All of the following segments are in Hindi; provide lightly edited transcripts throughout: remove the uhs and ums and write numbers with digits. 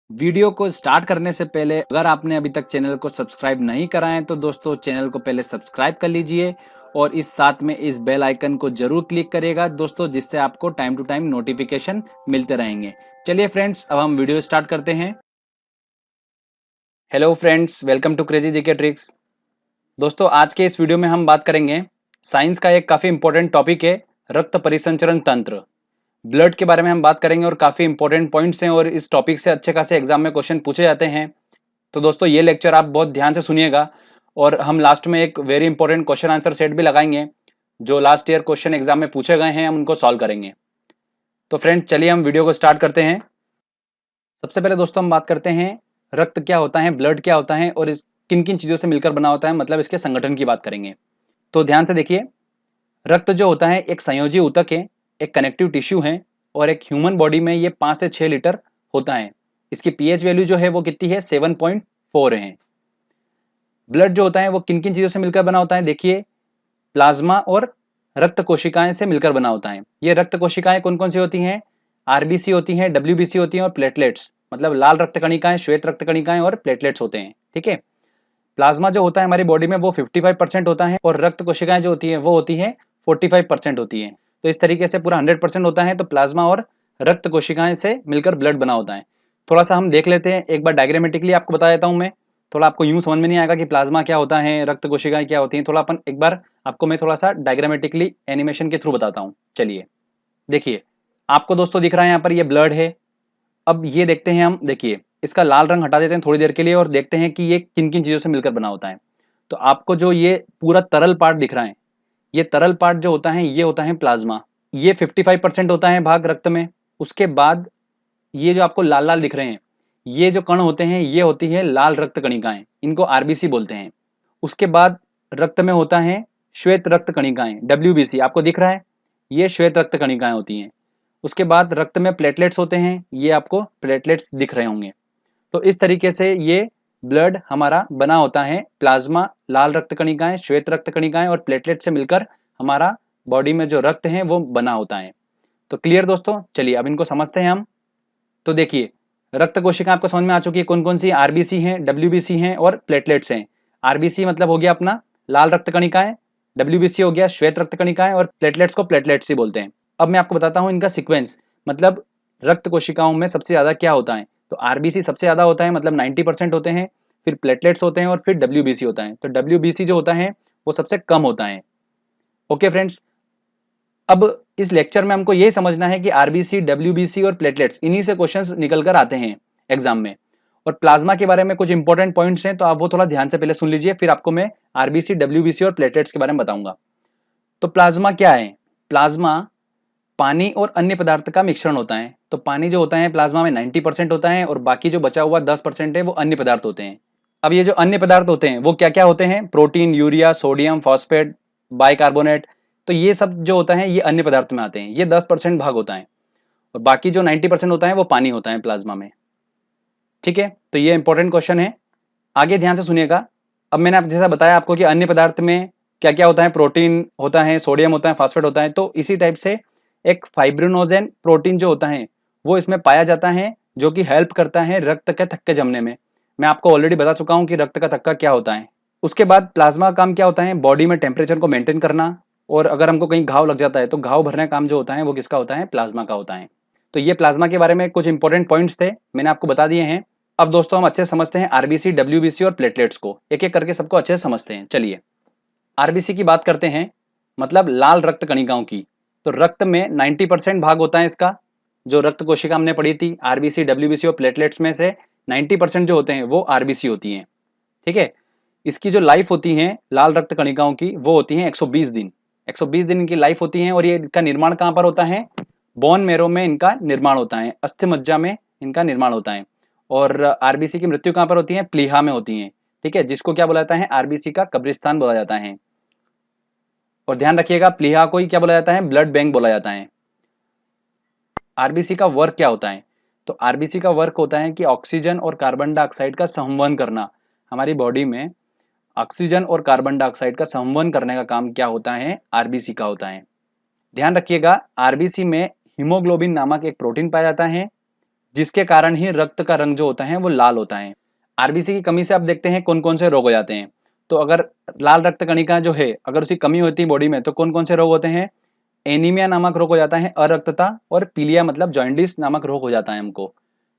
वीडियो को स्टार्ट करने से पहले अगर आपने अभी तक चैनल को सब्सक्राइब नहीं करा है तो दोस्तों चैनल को पहले सब्सक्राइब कर लीजिए और इस साथ में इस बेल आइकन को जरूर क्लिक करिएगा दोस्तों, जिससे आपको टाइम टू टाइम नोटिफिकेशन मिलते रहेंगे। चलिए फ्रेंड्स, अब हम वीडियो स्टार्ट करते हैं। Hello friends, welcome to crazy GK tricks. दोस्तों आज के इस वीडियो में हम बात करेंगे साइंस का एक काफी इंपॉर्टेंट टॉपिक है रक्त परिसंचरण तंत्र। ब्लड के बारे में हम बात करेंगे और काफी इंपॉर्टेंट पॉइंट्स हैं और इस टॉपिक से अच्छे खासे एग्जाम में क्वेश्चन पूछे जाते हैं। तो दोस्तों ये लेक्चर आप बहुत ध्यान से सुनिएगा और हम लास्ट में एक very important question answer set भी लगाएंगे। जो लास्ट ईयर क्वेश्चन एग्जाम में पूछे गए हैं हम उनको सॉल्व करेंगे। तो फ्रेंड चलिए हम वीडियो को स्टार्ट करते हैं। सबसे पहले दोस्तों हम बात करते हैं रक्त क्या होता है, ब्लड क्या होता है और किन किन चीजों से मिलकर बना होता है, मतलब इसके संगठन की बात करेंगे। तो ध्यान से देखिए, रक्त जो होता है एक संयोजी ऊतक है, एक कनेक्टिव टिश्यू है और एक ह्यूमन बॉडी में ये 5 से 6 लीटर होता है। इसकी पीएच वैल्यू जो है वो कितनी है, 7.4 है। ब्लड जो होता है वो किन किन चीजों से मिलकर बना होता है, देखिए प्लाज्मा और रक्त कोशिकाएं से मिलकर बना होता है। ये रक्त कोशिकाएं कौन कौन सी होती हैं, आरबीसी होती हैं, डब्ल्यूबीसी होती हैं और प्लेटलेट्स, मतलब लाल रक्त कणिकाएं, श्वेत रक्त कणिकाएं और प्लेटलेट्स होते हैं। ठीक है। प्लाज्मा जो होता है हमारी बॉडी में वो 55% होता है और रक्त कोशिकाएं जो होती है वो होती है 45% होती है। तो इस तरीके से पूरा 100% होता है। तो प्लाज्मा और रक्त कोशिकाएं से मिलकर ब्लड बना होता है। थोड़ा सा हम देख लेते हैं, एक बार डायग्रामेटिकली आपको बता देता हूं मैं। थोड़ा आपको यूं समझ में नहीं आएगा कि प्लाज्मा क्या होता है, रक्त कोशिकाएं क्या होती हैं। थोड़ा अपन एक बार आपको मैं थोड़ा सा डायग्रामेटिकली एनिमेशन के थ्रू बताता हूँ। चलिए देखिए, आपको दोस्तों दिख रहा है यहाँ पर ये ब्लड है। अब ये देखते हैं हम, देखिए इसका लाल रंग हटा देते हैं थोड़ी देर के लिए और देखते हैं कि ये किन किन चीजों से मिलकर बना होता है। तो आपको जो ये पूरा तरल पार्ट दिख रहा है, ये तरल पार्ट जो होता है ये होता है प्लाज्मा। ये 55% होता है भाग रक्त में। उसके बाद ये जो आपको लाल लाल दिख रहे हैं, ये जो कण होते हैं ये होती है लाल रक्त कणिकाएं, इनको आरबीसी बोलते हैं। उसके बाद रक्त में होता है श्वेत रक्त कणिकाएं, डब्ल्यूबीसी आपको दिख रहा है, ये श्वेत रक्त कणिकाएं होती हैं। उसके बाद रक्त में प्लेटलेट्स होते हैं, ये आपको प्लेटलेट्स दिख रहे होंगे। तो इस तरीके से ये ब्लड हमारा बना होता है। प्लाज्मा, लाल रक्त कणिकाएं, श्वेत रक्त कणिकाएं और प्लेटलेट से मिलकर हमारा बॉडी में जो रक्त है वो बना होता है। तो क्लियर दोस्तों, चलिए अब इनको समझते हैं हम। तो देखिए रक्त कोशिका आपको समझ में आ चुकी है कौन कौन सी, आरबीसी हैं, डब्ल्यूबीसी हैं और प्लेटलेट्स हैं। आरबीसी मतलब हो गया अपना लाल रक्त कणिकाएं, डब्ल्यूबीसी हो गया श्वेत रक्त कणिकाएं और प्लेटलेट्स को प्लेटलेट्स ही बोलते हैं। अब मैं आपको बताता हूं इनका सीक्वेंस, मतलब रक्त कोशिकाओं में सबसे ज्यादा क्या होता है। तो आरबीसी सबसे ज्यादा होता है, मतलब 90% होते हैं, फिर प्लेटलेट्स होते हैं और फिर डब्ल्यूबीसी होता है। तो डब्ल्यूबीसी जो होता है वो सबसे कम होता है। ओके फ्रेंड्स, अब इस लेक्चर में हमको यही समझना है कि आरबीसी, डब्ल्यूबीसी और प्लेटलेट्स, इन्हीं से क्वेश्चंस निकल कर आते हैं एग्जाम में। और प्लाज्मा के बारे में कुछ इंपॉर्टेंट पॉइंट्स हैं, तो आप वो थोड़ा ध्यान से पहले सुन लीजिए, फिर आपको मैं आरबीसी, डब्ल्यूबीसी और प्लेटलेट्स के बारे में बताऊंगा। तो प्लाज्मा क्या है, प्लाज्मा पानी और अन्य पदार्थ का मिश्रण होता है। तो पानी जो होता है प्लाज्मा में 90% होता है और बाकी जो बचा हुआ 10% है वो अन्य पदार्थ होते हैं। अब ये जो अन्य पदार्थ होते हैं वो क्या क्या होते हैं, protein, urea, sodium, phosphate, bicarbonate. तो ये सब जो होता है ये अन्य पदार्थ में आते हैं, ये 10% भाग होता है और बाकी जो 90% होता है वो पानी होता है प्लाज्मा में। ठीक है, तो ये इंपॉर्टेंट क्वेश्चन है, आगे ध्यान से सुनिएगा। अब मैंने जैसा बताया आपको कि अन्य पदार्थ में क्या क्या होता है, प्रोटीन होता है, सोडियम होता है, फास्फेट होता है। तो इसी टाइप से एक फाइब्रिनोजेन प्रोटीन जो होता है वो इसमें पाया जाता है, जो कि हेल्प करता है रक्त के थक्के जमने में। मैं आपको ऑलरेडी बता चुका हूं कि रक्त का थक्का क्या होता है। उसके बाद प्लाज्मा का काम क्या होता है, बॉडी में टेम्परेचर को मेंटेन करना, और अगर हमको कहीं घाव लग जाता है तो घाव भरने का काम जो होता है वो किसका होता है, प्लाज्मा का होता है। तो ये प्लाज्मा के बारे में कुछ इंपॉर्टेंट पॉइंट्स थे, मैंने आपको बता दिए हैं। अब दोस्तों हम अच्छे से समझते हैं आरबीसी, डब्ल्यूबीसी और प्लेटलेट्स को, एक एक करके सबको अच्छे से समझते हैं। चलिए आरबीसी की बात करते हैं, मतलब लाल रक्त कणिकाओं की। तो रक्त में 90% भाग होता है इसका, जो रक्त कोशिका हमने पढ़ी थी आरबीसी, डब्ल्यूबीसी और प्लेटलेट्स में से 90% जो होते हैं वो आरबीसी होती हैं। ठीक है, इसकी जो लाइफ होती है लाल रक्त कणिकाओं की वो होती है 120 दिन। 120 दिन इनकी लाइफ होती है और ये इनका निर्माण कहाँ पर होता है, बोन मेरो में इनका निर्माण होता है, अस्थि मज्जा में इनका निर्माण होता है। और आरबीसी की मृत्यु कहाँ पर होती है, प्लीहा में होती है। ठीक है, जिसको क्या बोला जाता है, आरबीसी का कब्रिस्तान बोला जाता है। और ध्यान रखिएगा प्लीहा को ही क्या बोला जाता है, ब्लड बैंक बोला जाता है। आरबीसी का वर्क क्या होता है, तो आरबीसी का वर्क होता है कि ऑक्सीजन और कार्बन डाइऑक्साइड का संवहन करना। हमारी बॉडी में ऑक्सीजन और कार्बन डाइऑक्साइड का संवहन करने का काम क्या होता है, आरबीसी का होता है। ध्यान रखिएगा आरबीसी में हीमोग्लोबिन नामक एक प्रोटीन पाया जाता है, जिसके कारण ही रक्त का रंग जो होता है वो लाल होता है। आरबीसी की कमी से आप देखते हैं कौन कौन से रोग हो जाते हैं। तो अगर लाल रक्त कणिका जो है अगर उसकी कमी होती है बॉडी में तो कौन कौन से रोग होते हैं? एनीमिया नामक रोग हो जाता है, अरक्तता, और पीलिया मतलब जॉन्डिस नामक रोग हो जाता है हमको।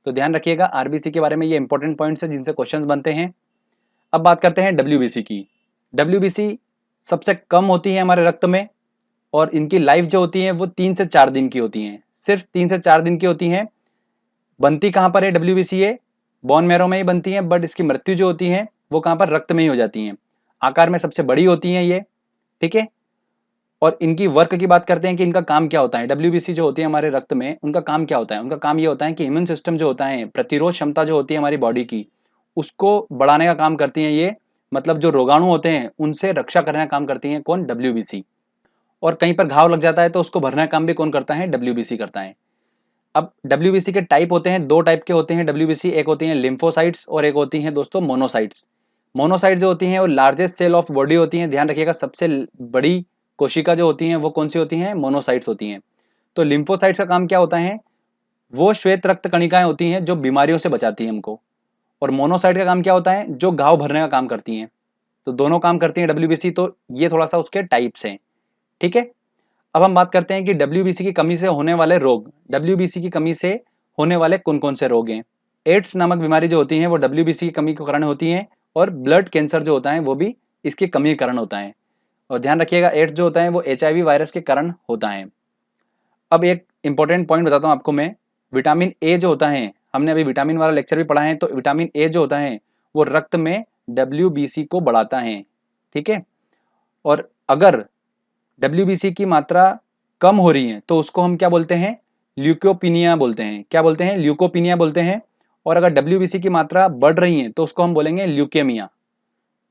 तो ध्यान रखिएगा आरबीसी के बारे में, ये इंपॉर्टेंट पॉइंट्स है जिनसे क्वेश्चंस बनते हैं। अब बात करते हैं डब्ल्यूबीसी की। डब्ल्यूबीसी सबसे कम होती है हमारे रक्त में और इनकी लाइफ जो होती है वो 3 से 4 दिन की होती है, सिर्फ 3 से 4 दिन की होती है। बनती कहाँ पर है डब्ल्यूबीसी? ये बोन मैरो में ही बनती है, बट इसकी मृत्यु जो होती है वो कहाँ पर? रक्त में ही हो जाती है। आकार में सबसे बड़ी होती है ये, ठीक है। और इनकी वर्क की बात करते हैं कि इनका काम क्या होता है। डब्ल्यूबीसी जो होती है हमारे रक्त में, उनका काम क्या होता है? उनका काम ये होता है कि इम्यून सिस्टम जो होता है, प्रतिरोध क्षमता जो होती है हमारी बॉडी की, उसको बढ़ाने का काम करती हैं ये। मतलब जो रोगाणु होते हैं उनसे रक्षा करने का काम करती हैं कौन? डब्ल्यूबीसी। और कहीं पर घाव लग जाता है तो उसको भरने का काम भी कौन करता है? डब्ल्यूबीसी करता है। अब डब्ल्यूबीसी के टाइप होते हैं, 2 टाइप के होते हैं डब्ल्यूबीसी। एक होती हैं लिम्फोसाइट्स और एक होती हैं दोस्तों मोनोसाइट्स। मोनोसाइट जो होती हैं वो लार्जेस्ट सेल ऑफ बॉडी होती हैं। ध्यान रखिएगा सबसे बड़ी कोशिका जो होती हैं वो कौन सी होती हैं? मोनोसाइट्स होती हैं। तो लिम्फोसाइट्स का काम क्या होता है? वो श्वेत रक्त कणिकाएं होती हैं जो बीमारियों से बचाती हैं हमको। और मोनोसाइट का काम क्या होता है? जो घाव भरने का काम करती हैं। तो दोनों काम करती हैं डब्ल्यूबीसी। तो ये थोड़ा सा उसके टाइप्स हैं, ठीक है। अब हम बात करते हैं कि डब्ल्यूबीसी की कमी से होने वाले रोग। डब्ल्यूबीसी की कमी से होने वाले कौन कौन से रोग हैं? एड्स नामक बीमारी जो होती है वो डब्ल्यूबीसी की कमी के कारण होती है। और ब्लड कैंसर जो होता है वो भी इसकी कमी के कारण होता है। और ध्यान रखिएगा एड्स जो होता है वो एचआईवी वायरस के कारण होता है। अब एक इंपॉर्टेंट पॉइंट बताता हूँ आपको मैं। विटामिन ए जो होता है, हमने अभी विटामिन वाला लेक्चर भी पढ़ा है, तो विटामिन ए जो होता है वो रक्त में डब्ल्यूबीसी को बढ़ाता है, ठीक है। और अगर डब्ल्यूबीसी की मात्रा कम हो रही है तो उसको हम क्या बोलते हैं? ल्यूकोपिनिया बोलते हैं। क्या बोलते हैं? ल्यूकोपिनिया बोलते हैं। और अगर डब्ल्यूबीसी की मात्रा बढ़ रही है तो उसको हम बोलेंगे ल्यूकेमिया।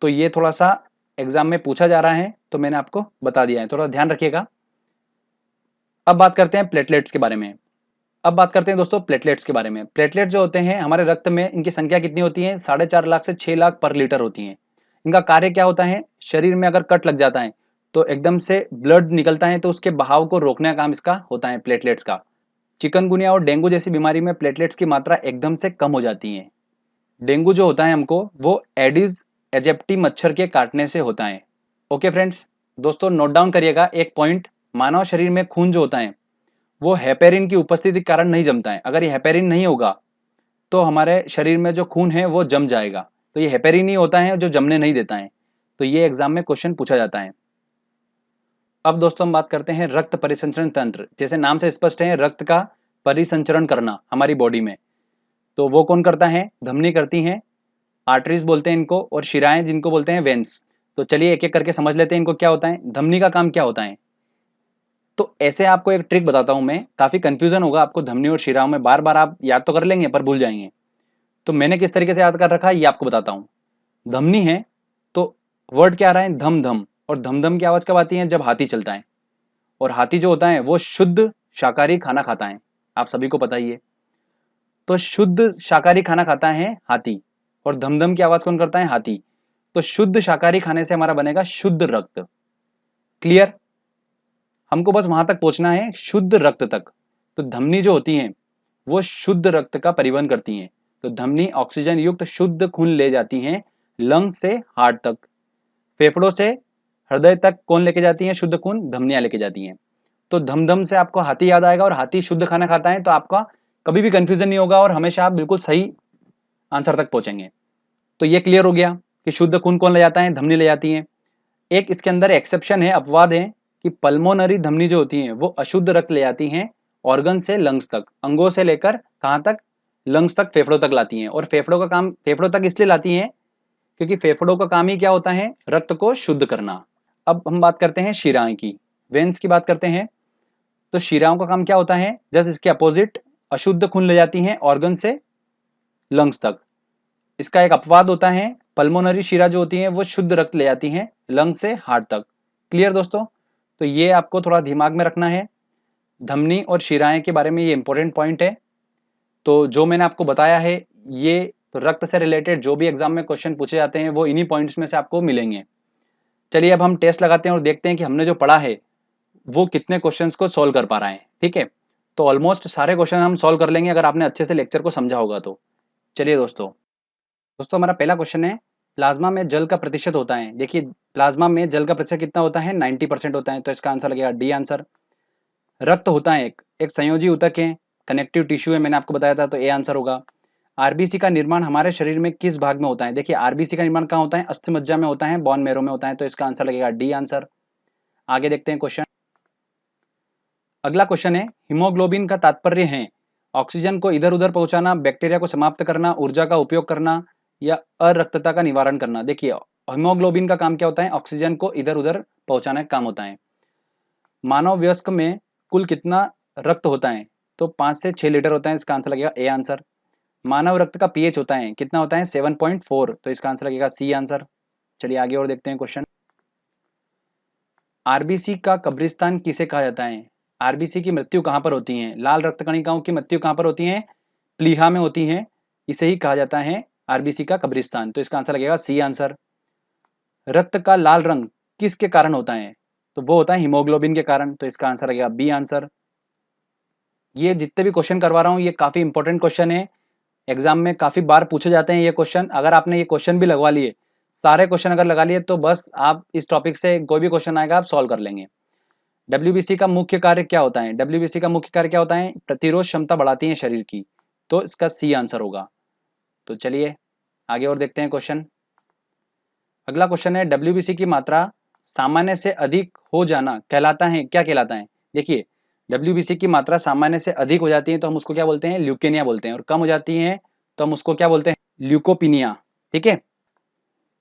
तो ये थोड़ा सा एग्जाम में पूछा जा रहा है तो मैंने आपको बता दिया है, थोड़ा ध्यान रखिएगा। अब बात करते हैं प्लेटलेट्स के बारे में। अब बात करते हैं दोस्तों प्लेटलेट्स के बारे में। प्लेटलेट जो होते हैं हमारे रक्त में, इनकी संख्या कितनी होती है? 4.5 लाख से 6 लाख पर लीटर होती है। इनका कार्य क्या होता है? शरीर में अगर कट लग जाता है तो एकदम से ब्लड निकलता है तो उसके बहाव को रोकने का काम इसका होता है प्लेटलेट्स का। चिकनगुनिया और डेंगू जैसी बीमारी में प्लेटलेट्स की मात्रा एकदम से कम हो जाती है। डेंगू जो होता है हमको वो एडिस एजिप्टी मच्छर के काटने से होता है। ओके फ्रेंड्स, दोस्तों नोट डाउन करिएगा एक पॉइंट। मानव शरीर में खून जो होता है वो हेपेरिन की उपस्थिति के कारण नहीं जमता है। अगर ये हेपेरिन नहीं होगा तो हमारे शरीर में जो खून है वो जम जाएगा। तो ये हेपेरिन ही होता है जो जमने नहीं देता है। तो ये एग्जाम में क्वेश्चन पूछा जाता है। अब दोस्तों हम बात करते हैं रक्त परिसंचरण तंत्र। जैसे नाम से स्पष्ट है, रक्त का परिसंचरण करना हमारी बॉडी में, तो वो कौन करता है? धमनी करती हैं, आर्टरीज बोलते हैं इनको, और शिराएं जिनको बोलते हैं वेन्स। तो चलिए एक एक करके समझ लेते हैं इनको क्या होता है। धमनी का काम क्या होता है? तो ऐसे आपको एक ट्रिक बताता हूं मैं, काफी कंफ्यूजन होगा आपको धमनी और शिराओं में, बार बार आप याद तो कर लेंगे पर भूल जाएंगे। तो मैंने किस तरीके से याद कर रखा है ये आपको बताता हूँ। धमनी है तो वर्ड क्या आ रहा है? धम धम। और धम धम की आवाज कब आती है? जब हाथी चलता है। और हाथी जो होता है वो शुद्ध शाकाहारी खाना खाता है, आप सभी को पता ही है। तो शुद्ध शाकाहारी खाना खाता है हाथी, और धमधम की आवाज कौन करता है? हाथी। तो शुद्ध शाकाहारी खाने से हमारा बनेगा शुद्ध रक्त। क्लियर? हमको बस वहां तक पहुंचना है, शुद्ध रक्त तक। तो धमनी जो होती है वो शुद्ध रक्त का परिवहन करती हैं। तो धमनी ऑक्सीजन युक्त शुद्ध खून ले जाती हैं लंग से हार्ट तक। फेफड़ों से हृदय तक कौन लेके जाती है शुद्ध खून? धमनियां लेके जाती हैं। तो धमधम से आपको हाथी याद आएगा, और हाथी शुद्ध खाना खाता है, तो आपका कभी भी कंफ्यूजन नहीं होगा और हमेशा आप बिल्कुल सही आंसर तक पहुंचेंगे। तो ये क्लियर हो गया कि शुद्ध खून कौन ले जाता है? धमनी ले जाती है। एक इसके अंदर एक्सेप्शन है, अपवाद है, कि पल्मोनरी धमनी जो होती है वो अशुद्ध रक्त ले जाती हैं ऑर्गन से लंग्स तक, अंगों से लेकर कहां तक? लंग्स तक, फेफड़ों तक लाती हैं। और फेफड़ों का काम, फेफड़ों तक इसलिए लाती हैं क्योंकि फेफड़ों का काम ही क्या होता है? रक्त को शुद्ध करना। अब हम बात करते हैं शिराएं की, वेन्स की बात करते हैं। तो शिराओं का काम क्या होता है? जस्ट इसके अपोजिट, अशुद्ध खून ले जाती हैं ऑर्गन से लंग्स तक। इसका एक अपवाद होता है, पल्मोनरी शिरा जो होती है वो शुद्ध रक्त ले जाती हैं लंग से हार्ट तक। क्लियर दोस्तों? तो ये आपको थोड़ा दिमाग में रखना है, धमनी और शिराएं के बारे में ये इंपॉर्टेंट पॉइंट है। तो जो मैंने आपको बताया है ये, तो रक्त से रिलेटेड जो भी एग्जाम में क्वेश्चन पूछे जाते हैं वो इन्हीं पॉइंट्स में से आपको मिलेंगे। चलिए अब हम टेस्ट लगाते हैं और देखते हैं कि हमने जो पढ़ा है वो कितने क्वेश्चंस को सॉल्व कर पा रहा है, ठीक है। तो ऑलमोस्ट सारे क्वेश्चन हम सॉल्व कर लेंगे अगर आपने अच्छे से लेक्चर को समझा होगा तो। चलिए दोस्तों हमारा पहला क्वेश्चन है, प्लाज्मा में जल का प्रतिशत होता है। देखिए प्लाज्मा में जल का प्रतिशत कितना होता है, 90% होता है, तो इसका आंसर लगेगा डी आंसर। रक्त होता है एक संयोजी ऊतक है, कनेक्टिव टिश्यू है, मैंने आपको बताया था, तो ए आंसर होगा। आरबीसी का निर्माण हमारे शरीर में किस भाग में होता है? देखिए आरबीसी का निर्माण कहाँ होता है, अस्थि मज्जा में होता है, बोन मैरो में होता है, तो इसका आंसर लगेगा डी आंसर। आगे देखते हैं क्वेश्चन। अगला क्वेश्चन है, हीमोग्लोबिन का तात्पर्य है ऑक्सीजन को इधर उधर पहुंचाना, बैक्टीरिया को समाप्त करना, ऊर्जा का उपयोग करना या अरक्तता का निवारण करना। देखिए हीमोग्लोबिन का काम क्या होता है, ऑक्सीजन को इधर उधर पहुंचाने का काम होता है। मानव वयस्क में कुल कितना रक्त होता है? तो 5 से 6 लीटर होता है, इसका आंसर लगेगा ए आंसर। मानव रक्त का पीएच होता है कितना होता है, 7.4, तो इसका आंसर लगेगा सी आंसर। चलिए आगे और देखते हैं क्वेश्चन। आरबीसी का कब्रिस्तान किसे कहा जाता है? आरबीसी की मृत्यु कहां पर होती है? लाल रक्त कणिकाओं की मृत्यु कहां पर होती है? प्लीहा में होती है, इसे ही कहा जाता है आरबीसी का कब्रिस्तान, तो इसका आंसर लगेगा सी आंसर। रक्त का लाल रंग किसके कारण होता है? तो वो होता है हीमोग्लोबिन के कारण, तो इसका आंसर लगेगा बी आंसर। ये जितने भी क्वेश्चन करवा रहा हूं ये काफी इंपॉर्टेंट क्वेश्चन है, एग्जाम में काफी बार पूछे जाते हैं ये क्वेश्चन। अगर आपने ये क्वेश्चन भी लगवा लिए, सारे क्वेश्चन अगर लगा लिए, तो बस आप इस टॉपिक से कोई भी क्वेश्चन आएगा आप सॉल्व कर लेंगे। डब्ल्यूबीसी का मुख्य कार्य क्या होता है? डब्ल्यूबीसी का मुख्य कार्य क्या होता है? प्रतिरोध क्षमता बढ़ाती है शरीर की, तो इसका सी आंसर होगा। तो चलिए आगे और देखते हैं क्वेश्चन। अगला क्वेश्चन है, डब्ल्यूबीसी की मात्रा सामान्य से अधिक हो जाना कहलाता है, क्या कहलाता है? देखिए डब्ल्यूबीसी की मात्रा सामान्य से अधिक हो जाती है तो हम उसको क्या बोलते हैं, ल्यूकेनिया बोलते हैं, और कम हो जाती है तो हम उसको क्या बोलते हैं, ल्यूकोपिनिया। ठीक है,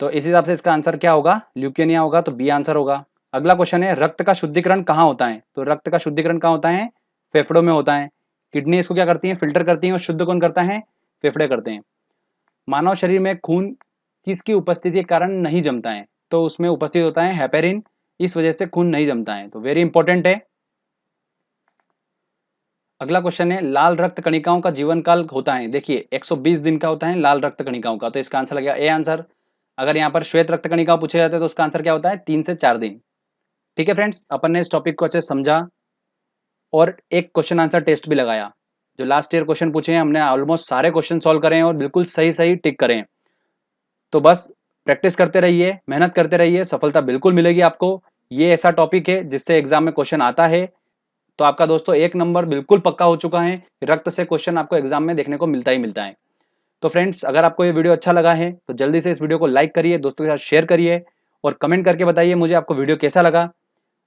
तो इस हिसाब से इसका आंसर क्या होगा, ल्यूकेनिया होगा, तो बी आंसर होगा। अगला क्वेश्चन है, रक्त का शुद्धिकरण कहाँ होता है? तो रक्त का शुद्धिकरण कहाँ होता है? फेफड़ों में होता है। किडनी इसको क्या करती है, फिल्टर करती है, और शुद्ध कौन करता है? फेफड़े करते हैं। मानव शरीर में खून किसकी उपस्थिति के कारण नहीं जमता है? तो उसमें उपस्थित होता है हेपेरिन, इस वजह से खून नहीं जमता है, तो वेरी इंपॉर्टेंट है। अगला क्वेश्चन है, लाल रक्त कणिकाओं का जीवन काल होता है, देखिए 120 दिन का होता है लाल रक्त कणिकाओं का, तो इसका आंसर लगेगा ए आंसर। अगर यहाँ पर श्वेत रक्त कणिकाओं पूछे जाते हैं तो उसका आंसर क्या होता है, 3 से 4 दिन। ठीक है फ्रेंड्स, अपन ने इस टॉपिक को अच्छे से समझा और एक क्वेश्चन आंसर टेस्ट भी लगाया। जो लास्ट ईयर क्वेश्चन पूछे हैं हमने ऑलमोस्ट सारे क्वेश्चन सॉल्व करे हैं और बिल्कुल सही सही टिक करें। तो बस प्रैक्टिस करते रहिए, मेहनत करते रहिए, सफलता बिल्कुल मिलेगी आपको। ये ऐसा टॉपिक है जिससे एग्जाम में क्वेश्चन आता है, तो आपका दोस्तों एक नंबर बिल्कुल पक्का हो चुका है। रक्त से क्वेश्चन आपको एग्जाम में देखने को मिलता ही मिलता है। तो फ्रेंड्स अगर आपको ये वीडियो अच्छा लगा है तो जल्दी से इस वीडियो को लाइक करिए, दोस्तों के साथ शेयर करिए और कमेंट करके बताइए मुझे आपको वीडियो कैसा लगा।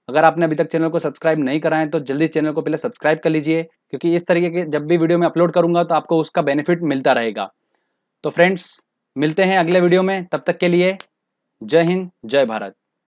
अगर आपने अभी तक चैनल को सब्सक्राइब नहीं करा है तो जल्दी चैनल को पहले सब्सक्राइब कर लीजिए, क्योंकि इस तरीके के जब भी वीडियो मैं अपलोड करूंगा तो आपको उसका बेनिफिट मिलता रहेगा। तो फ्रेंड्स मिलते हैं अगले वीडियो में, तब तक के लिए जय हिंद जय भारत।